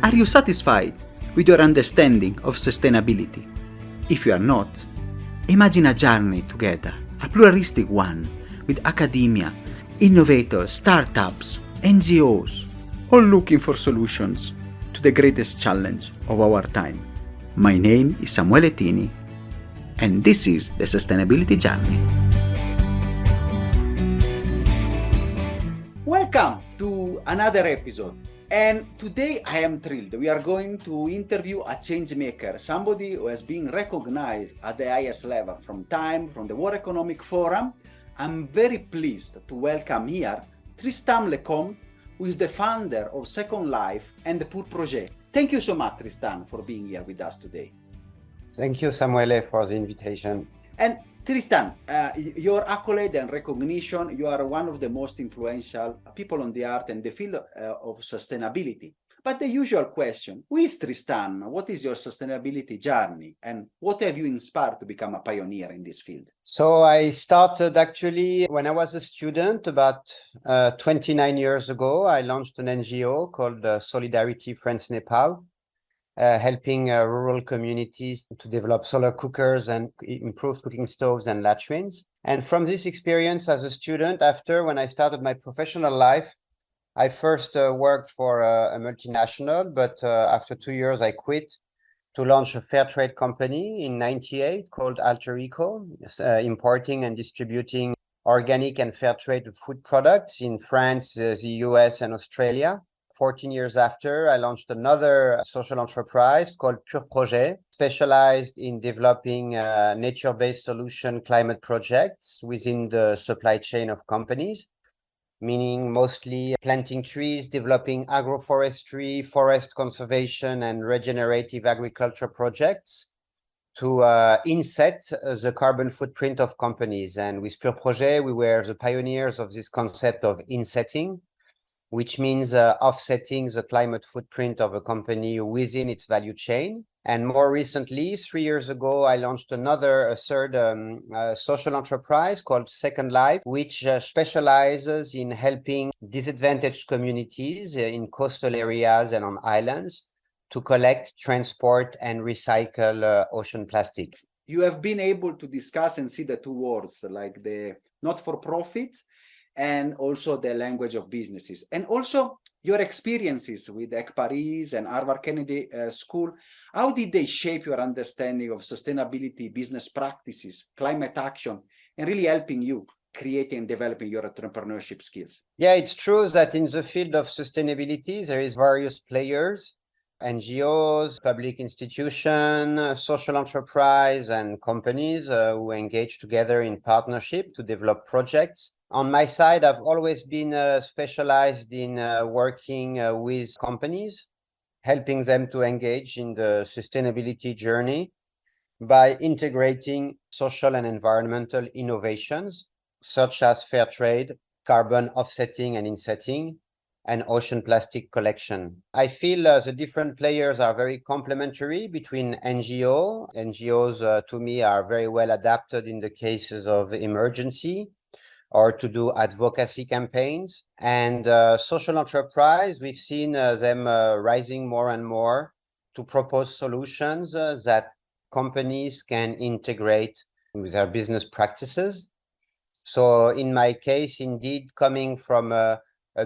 Are you satisfied with your understanding of sustainability? If you are not, imagine a journey together, a pluralistic one, with academia, innovators, startups, NGOs, all looking for solutions to the greatest challenge of our time. My name is Samuele Tini, and this is the Sustainability Journey. Welcome to another episode. And today I am thrilled. We are going to interview a change maker, somebody who has been recognized at the highest level from the World Economic Forum. I'm very pleased to welcome here Tristan Lecomte, who is the founder of Second Life and the Pur Project. Thank you so much, Tristan, for being here with us today. Thank you, Samuele, for the invitation. And Tristan, your accolade and recognition, you are one of the most influential people on the art and the field of sustainability. But the usual question, who is Tristan? What is your sustainability journey? And what have you inspired to become a pioneer in this field? So I started actually when I was a student about 29 years ago. I launched an NGO called Solidarity France Nepal, helping rural communities to develop solar cookers and improved cooking stoves and latrines. And from this experience as a student, when I started my professional life, I first worked for a multinational, but after 2 years, I quit to launch a Fairtrade company in '98 called Alter Eco, importing and distributing organic and Fairtrade food products in France, the US, and Australia. 14 years after, I launched another social enterprise called Pur Project, specialized in developing nature-based solution climate projects within the supply chain of companies, meaning mostly planting trees, developing agroforestry, forest conservation, and regenerative agriculture projects to inset the carbon footprint of companies. And with Pur Project, we were the pioneers of this concept of insetting, which means offsetting the climate footprint of a company within its value chain. And more recently, 3 years ago, I launched a third social enterprise called Second Life, which specializes in helping disadvantaged communities in coastal areas and on islands to collect, transport, and recycle ocean plastic. You have been able to discuss and see the two words, like the not-for-profit and also the language of businesses, and also your experiences with Paris and Harvard Kennedy School. How did they shape your understanding of sustainability, business practices, climate action, and really helping you creating and developing your entrepreneurship skills? Yeah, it's true that in the field of sustainability, there is various players, NGOs, public institutions, social enterprise, and companies who engage together in partnership to develop projects. On my side, I've always been specialized in working with companies, helping them to engage in the sustainability journey by integrating social and environmental innovations, such as fair trade, carbon offsetting and insetting, and ocean plastic collection. I feel the different players are very complementary between NGOs. NGOs, to me, are very well adapted in the cases of emergency or to do advocacy campaigns. And social enterprise, we've seen them rising more and more to propose solutions that companies can integrate with their business practices. So in my case, indeed, coming from a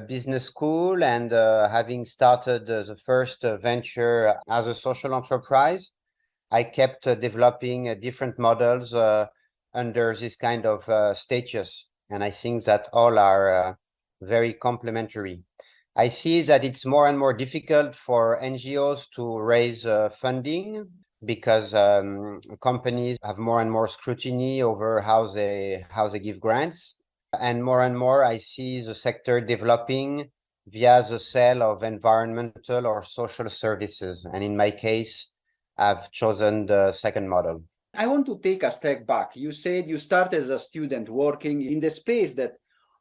business school and having started the first venture as a social enterprise, I kept developing different models under this kind of status. And I think that all are very complementary. I see that it's more and more difficult for NGOs to raise funding because companies have more and more scrutiny over how they give grants. And more I see the sector developing via the sale of environmental or social services. And in my case, I've chosen the second model. I want to take a step back. You said you started as a student working in the space that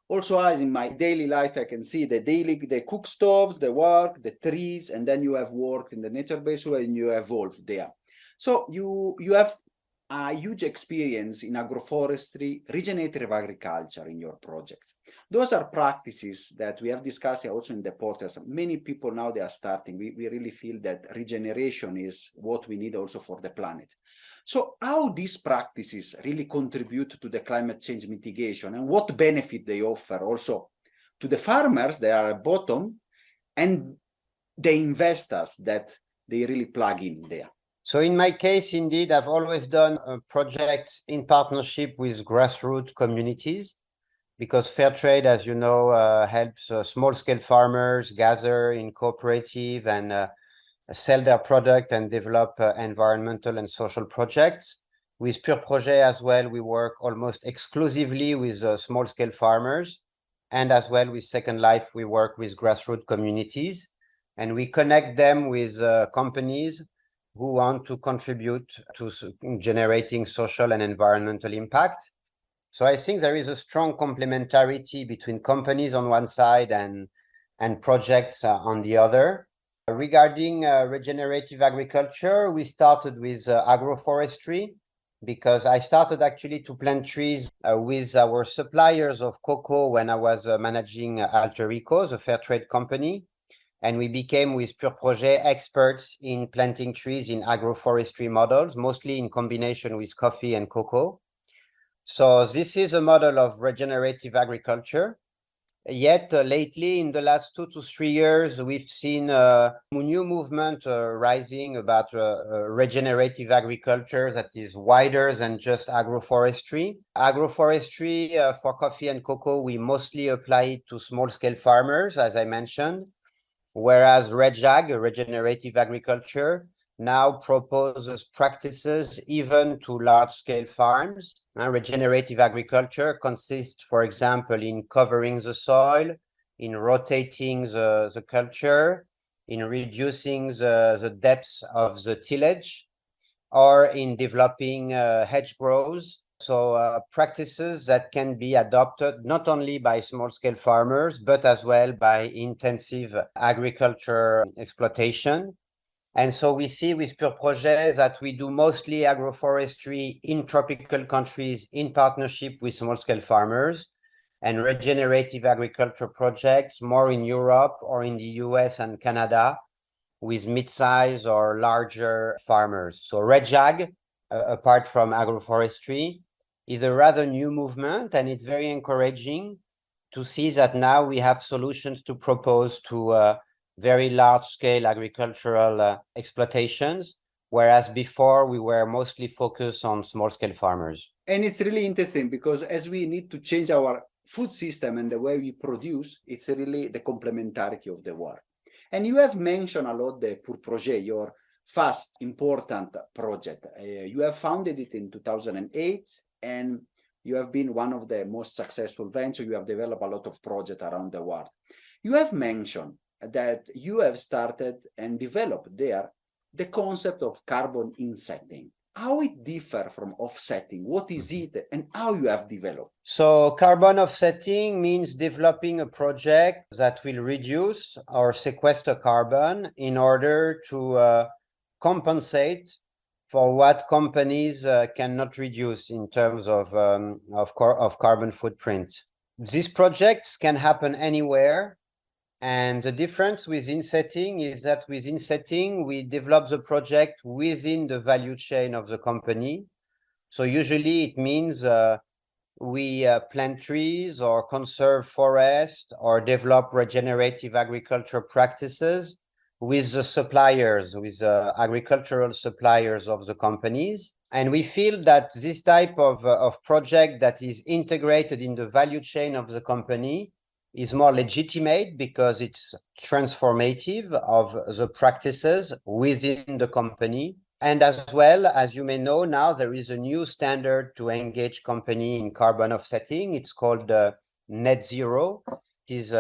also as in my daily life, I can see the cook stoves, the work, the trees, and then you have worked in the nature-based way and you evolved there. So you have a huge experience in agroforestry, regenerative agriculture in your projects. Those are practices that we have discussed also in the podcast. Many people now they are starting. We really feel that regeneration is what we need also for the planet. So how these practices really contribute to the climate change mitigation and what benefit they offer also to the farmers that are at bottom and the investors that they really plug in there. So in my case, indeed, I've always done projects in partnership with grassroots communities because Fairtrade, as you know, helps small-scale farmers gather in cooperative and sell their product and develop environmental and social projects. With Pur Project as well, we work almost exclusively with small-scale farmers. And as well with Second Life, we work with grassroots communities. And we connect them with companies who want to contribute to generating social and environmental impact. So I think there is a strong complementarity between companies on one side and projects on the other. Regarding regenerative agriculture, we started with agroforestry because I started actually to plant trees with our suppliers of cocoa when I was managing Alter Eco, the Fairtrade company. And we became with Pur Project experts in planting trees in agroforestry models, mostly in combination with coffee and cocoa. So this is a model of regenerative agriculture. Yet lately, in the last 2 to 3 years, we've seen a new movement rising about regenerative agriculture that is wider than just agroforestry. Agroforestry for coffee and cocoa, we mostly apply it to small-scale farmers, as I mentioned, whereas RegAg, regenerative agriculture, now proposes practices even to large-scale farms. Regenerative agriculture consists, for example, in covering the soil, in rotating the culture, in reducing the depth of the tillage, or in developing hedge grows. So practices that can be adopted not only by small-scale farmers, but as well by intensive agriculture exploitation. And so we see with Pur Project that we do mostly agroforestry in tropical countries in partnership with small-scale farmers, and regenerative agriculture projects more in Europe or in the US and Canada with mid-size or larger farmers. So RegAg, apart from agroforestry, is a rather new movement, and it's very encouraging to see that now we have solutions to propose to very large-scale agricultural exploitations, whereas before we were mostly focused on small-scale farmers. And it's really interesting because as we need to change our food system and the way we produce, it's really the complementarity of the work. And you have mentioned a lot the Pur Project, your fast, important project. You have founded it in 2008, and you have been one of the most successful ventures. You have developed a lot of projects around the world. You have mentioned that you have started and developed there the concept of carbon insetting. How it differ from offsetting, what is it, and how you have developed? So carbon offsetting means developing a project that will reduce or sequester carbon in order to compensate for what companies cannot reduce in terms of carbon footprint. These projects can happen anywhere. And the difference with Insetting is that with Insetting, we develop the project within the value chain of the company. So usually it means we plant trees or conserve forest or develop regenerative agriculture practices with the suppliers, with the agricultural suppliers of the companies. And we feel that this type of project that is integrated in the value chain of the company is more legitimate because it's transformative of the practices within the company. And as well, as you may know, now there is a new standard to engage company in carbon offsetting. It's called net zero. It is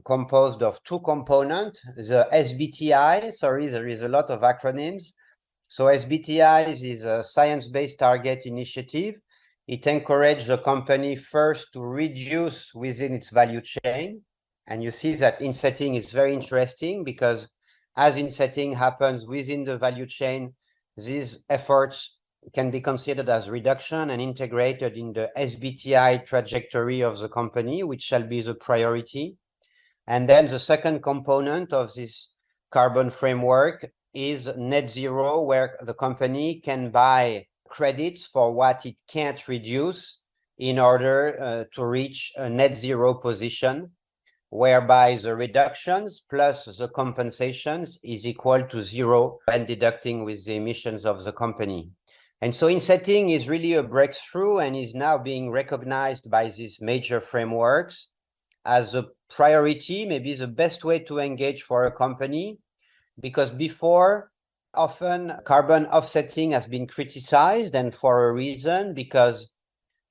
composed of 2 components. The SBTI, sorry, there is a lot of acronyms. So SBTI is a science-based target initiative. It encourages the company first to reduce within its value chain. And you see that Insetting is very interesting because as Insetting happens within the value chain, these efforts can be considered as reduction and integrated in the SBTI trajectory of the company, which shall be the priority. And then the second component of this carbon framework is net zero, where the company can buy credits for what it can't reduce in order to reach a net zero position, whereby the reductions plus the compensations is equal to zero when deducting with the emissions of the company. And so Insetting is really a breakthrough and is now being recognized by these major frameworks as a priority, maybe the best way to engage for a company, because before, often carbon offsetting has been criticized, and for a reason, because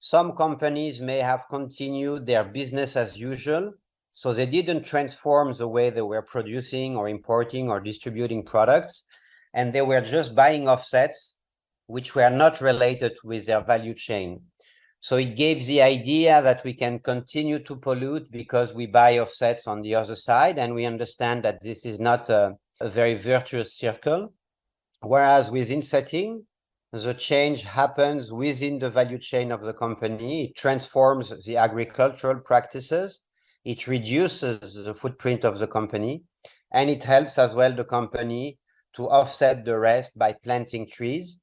some companies may have continued their business as usual, so they didn't transform the way they were producing or importing or distributing products, and they were just buying offsets which were not related with their value chain. So it gave the idea that we can continue to pollute because we buy offsets on the other side, and we understand that this is not a very virtuous circle. Whereas with Insetting, the change happens within the value chain of the company. It transforms the agricultural practices, it reduces the footprint of the company, and it helps as well the company to offset the rest by planting trees.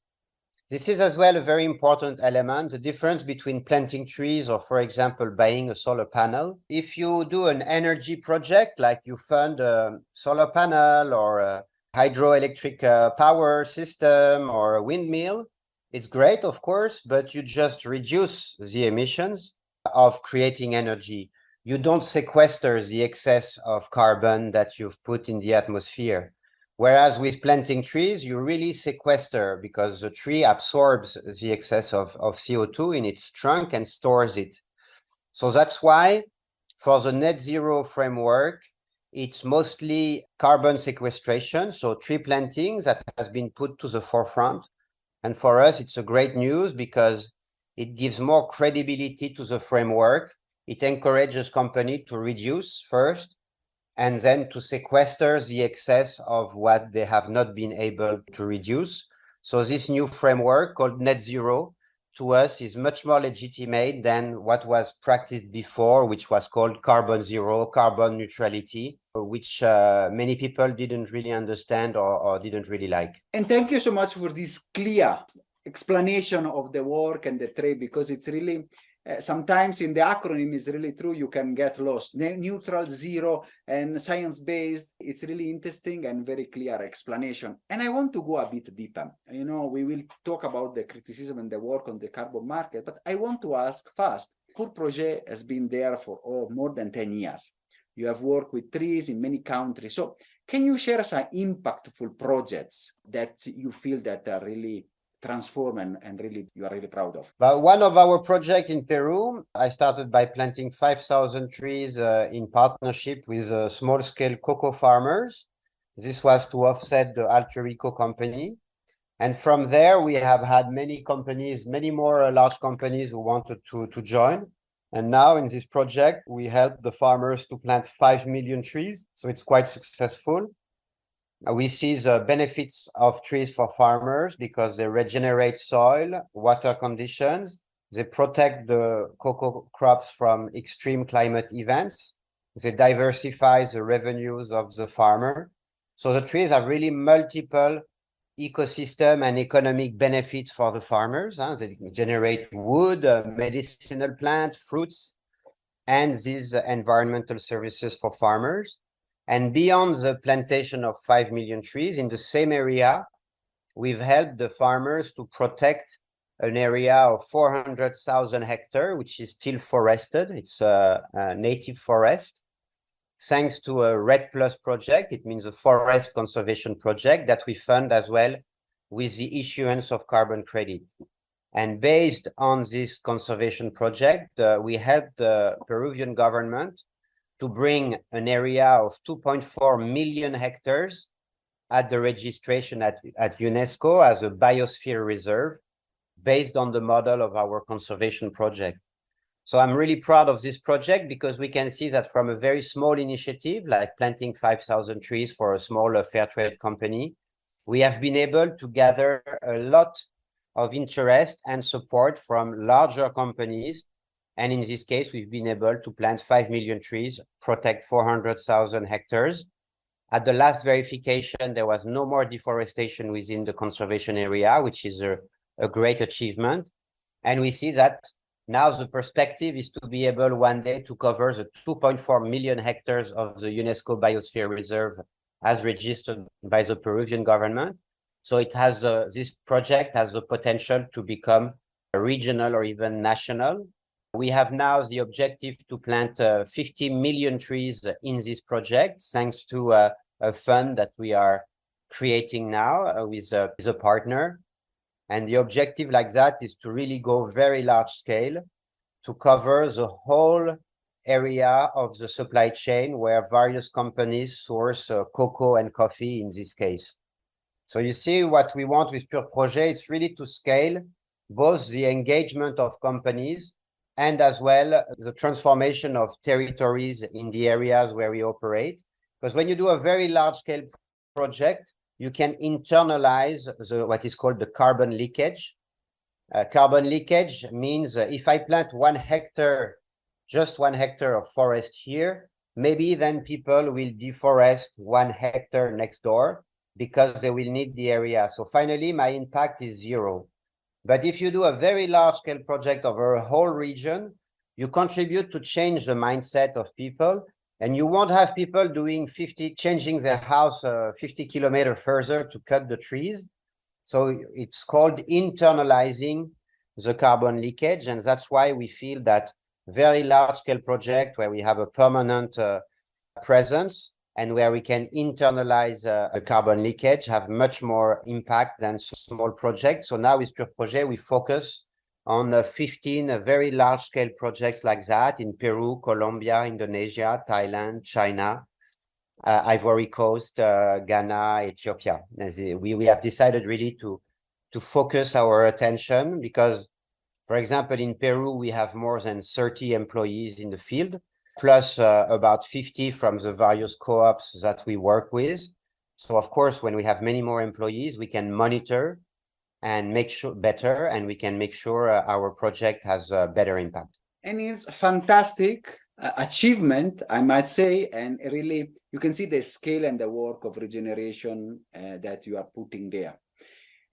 This is as well a very important element, the difference between planting trees or, for example, buying a solar panel. If you do an energy project, like you fund a solar panel or a hydroelectric power system or a windmill, it's great, of course, but you just reduce the emissions of creating energy. You don't sequester the excess of carbon that you've put in the atmosphere. Whereas with planting trees, you really sequester because the tree absorbs the excess of CO2 in its trunk and stores it. So that's why for the net zero framework, it's mostly carbon sequestration, so tree planting that has been put to the forefront. And for us, it's a great news because it gives more credibility to the framework. It encourages companies to reduce first, and then to sequester the excess of what they have not been able to reduce. So this new framework called net zero to us is much more legitimate than what was practiced before, which was called carbon zero, carbon neutrality, which many people didn't really understand or didn't really like. And thank you so much for this clear explanation of the work and the trade, because it's really sometimes in the acronym is really true, you can get lost. Neutral, zero, and science-based, it's really interesting and very clear explanation. And I want to go a bit deeper. You know, we will talk about the criticism and the work on the carbon market, but I want to ask first, Pur Project has been there for more than 10 years. You have worked with trees in many countries. So can you share some impactful projects that you feel that are really transform and really you are really proud of? But one of our projects in Peru, I started by planting 5,000 trees in partnership with small-scale cocoa farmers. This was to offset the Alter Eco company. And from there, we have had many companies, many more large companies who wanted to join. And now in this project, we help the farmers to plant 5 million trees. So it's quite successful. We see the benefits of trees for farmers because they regenerate soil, water conditions. They protect the cocoa crops from extreme climate events. They diversify the revenues of the farmer. So the trees have really multiple ecosystem and economic benefits for the farmers. They generate wood, medicinal plant, fruits, and these environmental services for farmers. And beyond the plantation of 5 million trees, in the same area, we've helped the farmers to protect an area of 400,000 hectares, which is still forested. It's a native forest. Thanks to a RED Plus project, it means a forest conservation project that we fund as well with the issuance of carbon credit. And based on this conservation project, we helped the Peruvian government to bring an area of 2.4 million hectares at the registration at UNESCO as a biosphere reserve based on the model of our conservation project. So I'm really proud of this project because we can see that from a very small initiative, like planting 5,000 trees for a small Fairtrade company, we have been able to gather a lot of interest and support from larger companies. And in this case, we've been able to plant 5 million trees, protect 400,000 hectares. At the last verification, there was no more deforestation within the conservation area, which is a great achievement. And we see that now the perspective is to be able one day to cover the 2.4 million hectares of the UNESCO Biosphere Reserve as registered by the Peruvian government. So it has this project has the potential to become regional or even national. We have now the objective to plant 50 million trees in this project, thanks to a fund that we are creating now with a partner. And the objective like that is to really go very large scale to cover the whole area of the supply chain where various companies source cocoa and coffee in this case. So you see what we want with Pur Project, it's really to scale both the engagement of companies and as well the transformation of territories in the areas where we operate. Because when you do a very large scale project, you can internalize what is called the carbon leakage. Carbon leakage means if I plant 1 hectare, just 1 hectare of forest here, maybe then people will deforest 1 hectare next door because they will need the area. So finally, my impact is 0. But if you do a very large scale project over a whole region, you contribute to change the mindset of people. And you won't have people changing their house 50 kilometers further to cut the trees. So it's called internalizing the carbon leakage. And that's why we feel that very large scale project where we have a permanent presence and where we can internalize the carbon leakage have much more impact than small projects. So now with Pur Project, we focus on 15 very large scale projects like that in Peru, Colombia, Indonesia, Thailand, China, Ivory Coast, Ghana, Ethiopia. We have decided really to focus our attention because, for example, in Peru, we have more than 30 employees in the field, plus about 50 from the various co-ops that we work with. So of course, when we have many more employees, we can monitor and make sure better, and we can make sure our project has a better impact. And it's fantastic achievement, I might say, and really you can see the scale and the work of regeneration that you are putting there.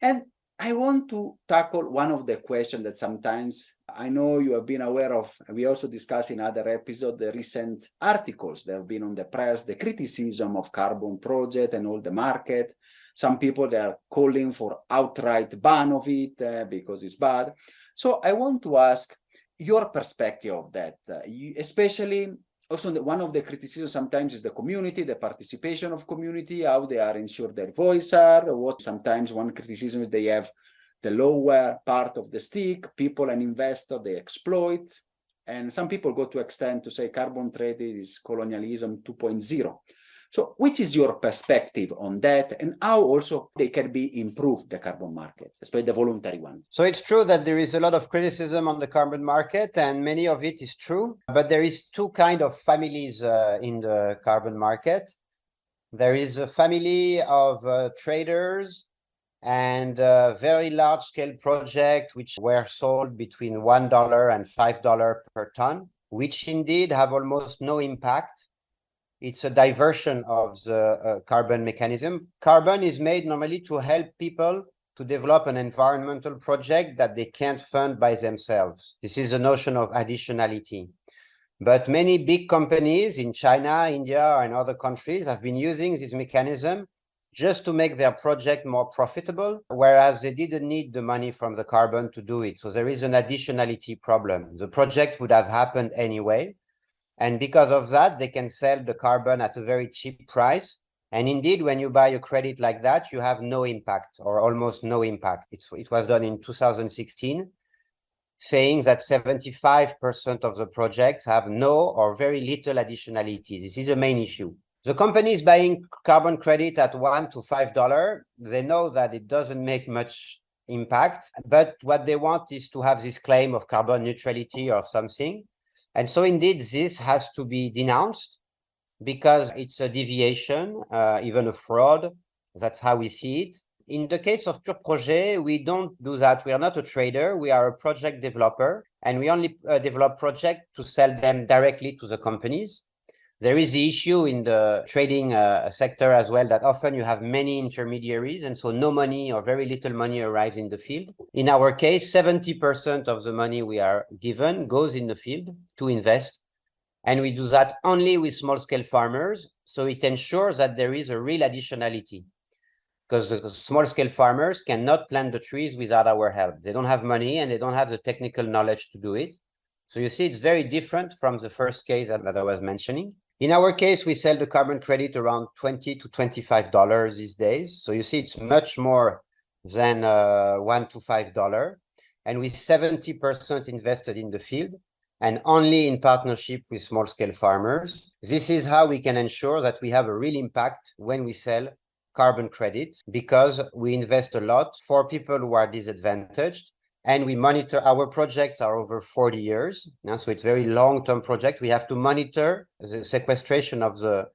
And I want to tackle one of the questions that sometimes I know you have been aware of. We also discussed in other episodes the recent articles that have been on the press, the criticism of Carbon Project and all the market. Some people they are calling for outright ban of it because it's bad. So I want to ask your perspective of that, especially also one of the criticisms sometimes is the community, the participation of community, how they are ensured their voice are, what sometimes one criticism is they have the lower part of the stick, people and investor, they exploit. And some people go to extent to say carbon trade is colonialism 2.0. So which is your perspective on that and how also they can be improved, the carbon market, especially the voluntary one? So it's true that there is a lot of criticism on the carbon market and many of it is true, but there is 2 kinds of families in the carbon market. There is a family of traders and very large scale projects which were sold between $1 and $5 per ton, which indeed have almost no impact. It's a diversion of the carbon mechanism. Carbon is made normally to help people to develop an environmental project that they can't fund by themselves. This is a notion of additionality. But many big companies in China, India, and other countries have been using this mechanism just to make their project more profitable, whereas they didn't need the money from the carbon to do it. So there is an additionality problem. The project would have happened anyway. And because of that, they can sell the carbon at a very cheap price. And indeed, when you buy a credit like that, you have no impact or almost no impact. It was done in 2016, saying that 75% of the projects have no or very little additionality. This is the main issue. The companies buying carbon credit at $1 to $5, they know that it doesn't make much impact, but what they want is to have this claim of carbon neutrality or something. And so indeed, this has to be denounced because it's a deviation, even a fraud. That's how we see it. In the case of Pur Project, we don't do that. We are not a trader. We are a project developer, and we only develop projects to sell them directly to the companies. There is the issue in the trading sector as well that often you have many intermediaries, and so no money or very little money arrives in the field. In our case, 70% of the money we are given goes in the field to invest. And we do that only with small-scale farmers, so it ensures that there is a real additionality. Because the small-scale farmers cannot plant the trees without our help. They don't have money and they don't have the technical knowledge to do it. So you see, it's very different from the first case that I was mentioning. In our case, we sell the carbon credit around $20 to $25 these days. So you see, it's much more than $1 to $5. And with 70% invested in the field and only in partnership with small-scale farmers, this is how we can ensure that we have a real impact when we sell carbon credits, because we invest a lot for people who are disadvantaged, and we monitor. Our projects are over 40 years, so it's very long-term project. We have to monitor the sequestration of the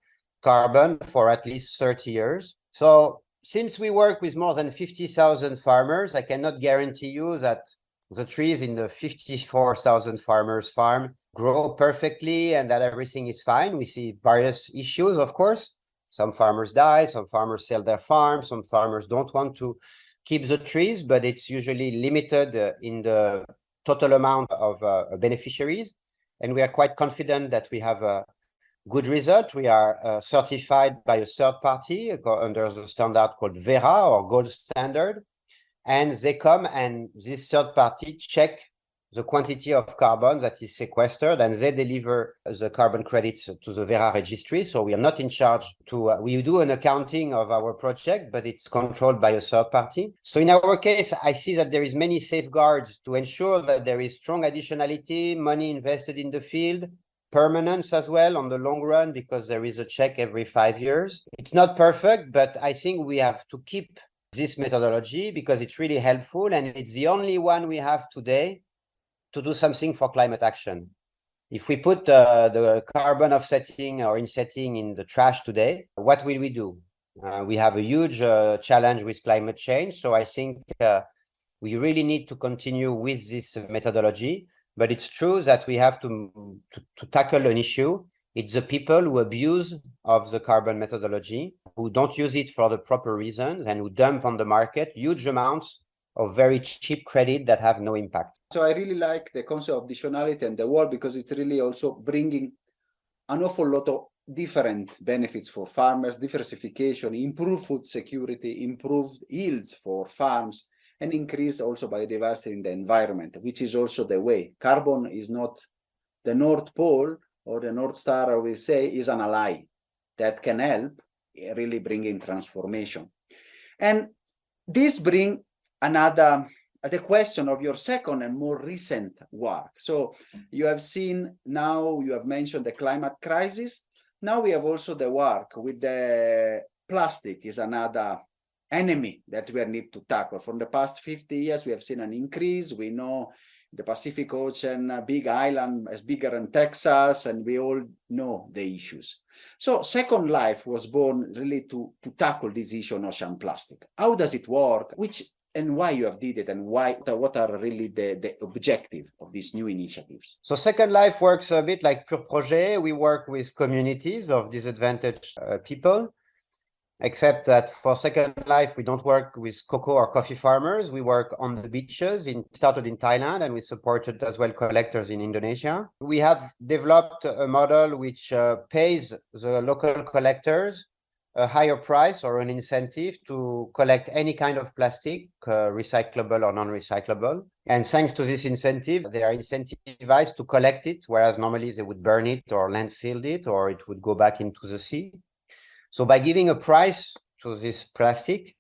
carbon for at least 30 years. So since we work with more than 50,000 farmers, I cannot guarantee you that the trees in the 54,000 farmers farm grow perfectly and that everything is fine. We see various issues, of course. Some farmers die, some farmers sell their farm, some farmers don't want to keep the trees, but it's usually limited in the total amount of beneficiaries. And we are quite confident that we have a good result. We are certified by a third party under the standard called Verra, or gold standard. And they come and this third party check the quantity of carbon that is sequestered, and they deliver the carbon credits to the Verra registry. So we are not in charge to, we do an accounting of our project, but it's controlled by a third party. So in our case, I see that there is many safeguards to ensure that there is strong additionality, money invested in the field, permanence as well on the long run, because there is a check every 5 years. It's not perfect, but I think we have to keep this methodology because it's really helpful, and it's the only one we have today to do something for climate action. If we put the carbon offsetting or insetting in the trash today, what will we do? We have a huge challenge with climate change. So I think we really need to continue with this methodology. But it's true that we have to tackle an issue. It's the people who abuse of the carbon methodology, who don't use it for the proper reasons, and who dump on the market huge amounts of very cheap credit that have no impact. So I really like the concept of additionality and the world, because it's really also bringing an awful lot of different benefits for farmers, diversification, improved food security, improved yields for farms, and increase also biodiversity in the environment, which is also the way. Carbon is not the North Pole or the North Star, we say, is an ally that can help really bring in transformation. And this brings another the question of your second and more recent work. So you have seen now, you have mentioned the climate crisis. Now we have also the work with the plastic is another enemy that we need to tackle. From the past 50 years, we have seen an increase. We know the Pacific Ocean, a big island as bigger than Texas, and we all know the issues. So Second Life was born really to tackle this issue on ocean plastic. How does it work? And why you have did it, and what are really the objective of these new initiatives? So Second Life works a bit like Pur Project. We work with communities of disadvantaged people, except that for Second Life, we don't work with cocoa or coffee farmers. We work on the beaches. Started in Thailand, and we supported as well collectors in Indonesia. We have developed a model which pays the local collectors a higher price or an incentive to collect any kind of plastic, recyclable or non-recyclable. And thanks to this incentive, they are incentivized to collect it, whereas normally they would burn it or landfill it, or it would go back into the sea. So by giving a price to this plastic,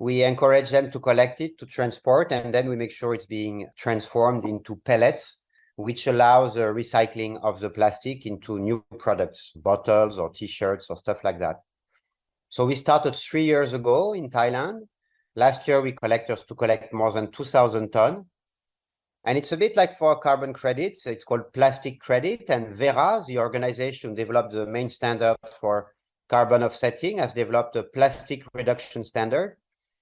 we encourage them to collect it, to transport, and then we make sure it's being transformed into pellets, which allows the recycling of the plastic into new products, bottles or t-shirts or stuff like that. So we started 3 years ago in Thailand. Last year, we collectors to collect more than 2,000 tons. And it's a bit like for carbon credits. It's called plastic credit. And Verra, the organization developed the main standard for carbon offsetting, has developed a plastic reduction standard.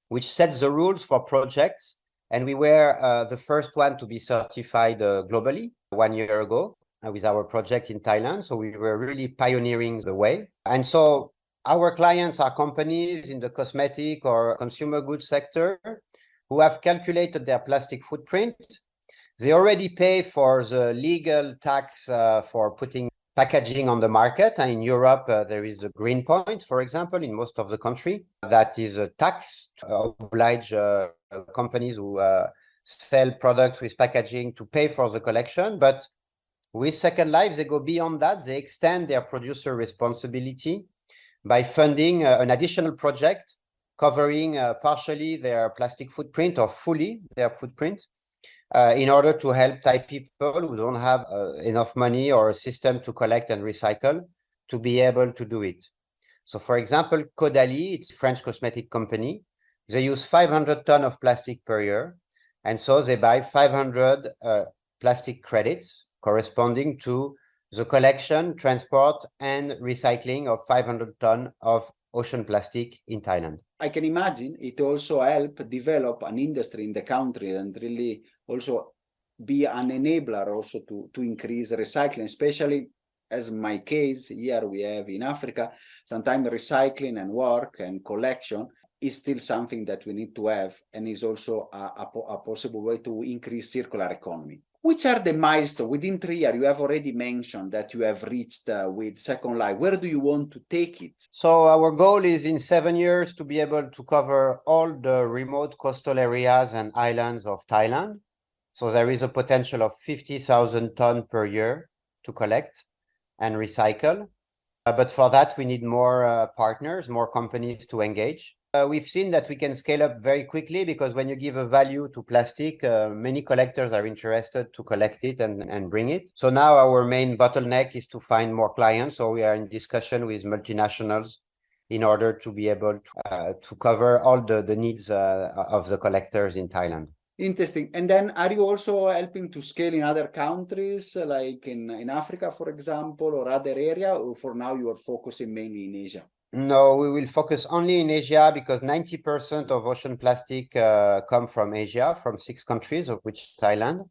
which sets the rules for projects. And we were the first one to be certified globally 1 year ago with our project in Thailand. So we were really pioneering the way. And so our clients are companies in the cosmetic or consumer goods sector who have calculated their plastic footprint. They already pay for the legal tax for putting packaging on the market. And in Europe, there is a green point, for example, in most of the country. That is a tax to oblige companies who sell products with packaging to pay for the collection. But with Second Life, they go beyond that. They extend their producer responsibility by funding an additional project covering partially their plastic footprint or fully their footprint in order to help Thai people who don't have enough money or a system to collect and recycle to be able to do it. So for example, Caudalie, it's a French cosmetic company. They use 500 tons of plastic per year. And so they buy 500 plastic credits corresponding to the collection, transport, and recycling of 500 tons of ocean plastic in Thailand. I can imagine it also help develop an industry in the country and really also be an enabler also to increase recycling, especially as my case here we have in Africa. Sometimes recycling and work and collection is still something that we need to have and is also a possible way to increase circular economy. Which are the milestones within 3 years? You have already mentioned that you have reached with Second Life. Where do you want to take it? So our goal is in 7 years to be able to cover all the remote coastal areas and islands of Thailand. So there is a potential of 50,000 tons per year to collect and recycle. But for that, we need more partners, more companies to engage. We've seen that we can scale up very quickly because when you give a value to plastic, many collectors are interested to collect it and bring it. So now our main bottleneck is to find more clients. So we are in discussion with multinationals in order to be able to cover all the needs of the collectors in Thailand. Interesting. And then are you also helping to scale in other countries, like in Africa, for example, or other area, or for now you are focusing mainly in Asia? No, we will focus only in Asia because 90% of ocean plastic come from Asia, from 6 countries, of which Thailand.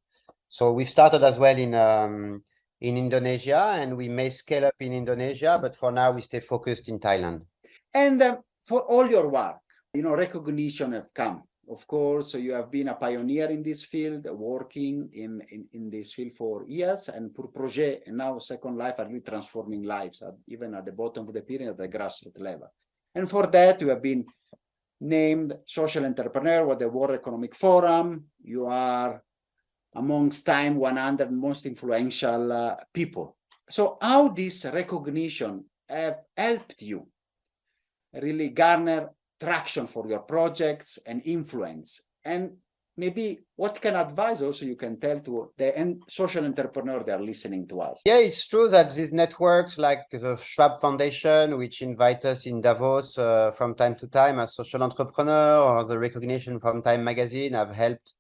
So we started as well in Indonesia, and we may scale up in Indonesia, but for now we stay focused in Thailand. And for all your work, recognition have come. Of course, you have been a pioneer in this field, working in this field for years, and Pur Project and now Second Life are really transforming lives, even at the bottom of the pyramid at the grassroots level. And for that, you have been named social entrepreneur with the World Economic Forum. You are amongst Time 100 most influential people. So how this recognition have helped you really garner traction for your projects and influence? And maybe what kind of advice also you can tell to the social entrepreneur that are listening to us? Yeah, it's true that these networks like the Schwab Foundation, which invite us in Davos from time to time as social entrepreneur, or the recognition from Time Magazine have helped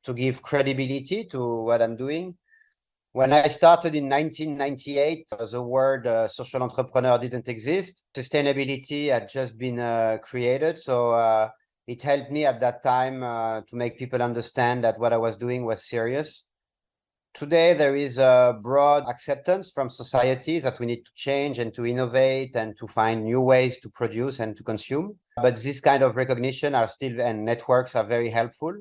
to give credibility to what I'm doing. When I started in 1998, the word social entrepreneur didn't exist. Sustainability had just been created. So it helped me at that time to make people understand that what I was doing was serious. Today, there is a broad acceptance from society that we need to change and to innovate and to find new ways to produce and to consume. But this kind of recognition are still, and networks are very helpful.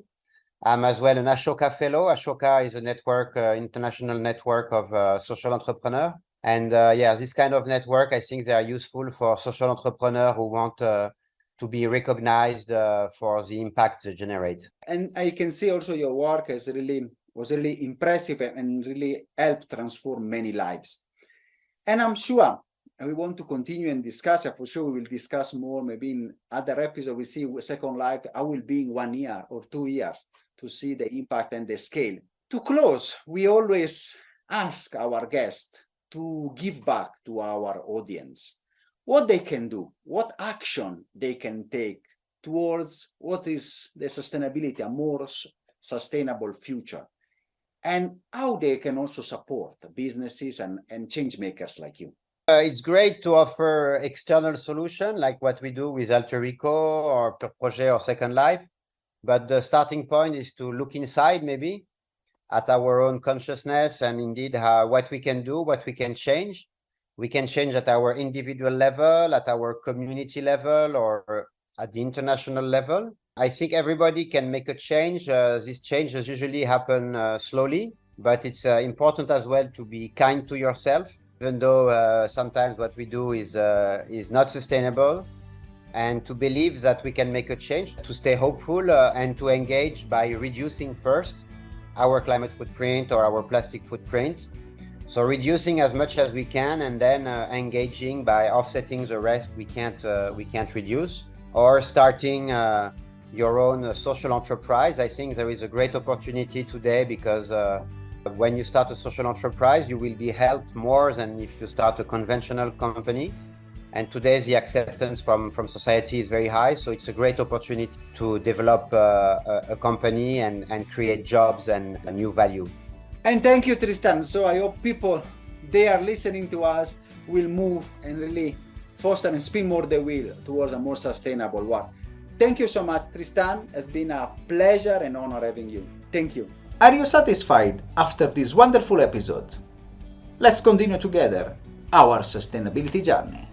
I'm as well an Ashoka Fellow. Ashoka is a network, international network of social entrepreneurs. And yeah, this kind of network, I think they are useful for social entrepreneurs who want to be recognized for the impact they generate. And I can see also your work was really impressive and really helped transform many lives. And I'm sure we want to continue and discuss. For sure, we will discuss more. Maybe in other episodes, we see Second Life. I will be in 1 year or 2 years to see the impact and the scale. To close, we always ask our guests to give back to our audience what they can do, what action they can take towards what is the sustainability, a more sustainable future, and how they can also support businesses and change makers like you. It's great to offer external solution like what we do with Alter Eco or Pur Project or Second Life. But the starting point is to look inside maybe at our own consciousness and indeed what we can do, what we can change. We can change at our individual level, at our community level, or at the international level. I think everybody can make a change. These changes usually happen slowly, but it's important as well to be kind to yourself, even though sometimes what we do is not sustainable, and to believe that we can make a change, to stay hopeful and to engage by reducing first our climate footprint or our plastic footprint. So reducing as much as we can, and then engaging by offsetting the rest we can't reduce, or starting your own social enterprise. I think there is a great opportunity today because when you start a social enterprise, you will be helped more than if you start a conventional company. And today the acceptance from society is very high, so it's a great opportunity to develop a company and create jobs and a new value. And thank you, Tristan. So I hope people, they are listening to us, will move and really foster and spin more the wheel towards a more sustainable world. Thank you so much, Tristan. It's been a pleasure and honor having you. Thank you. Are you satisfied after this wonderful episode? Let's continue together our sustainability journey.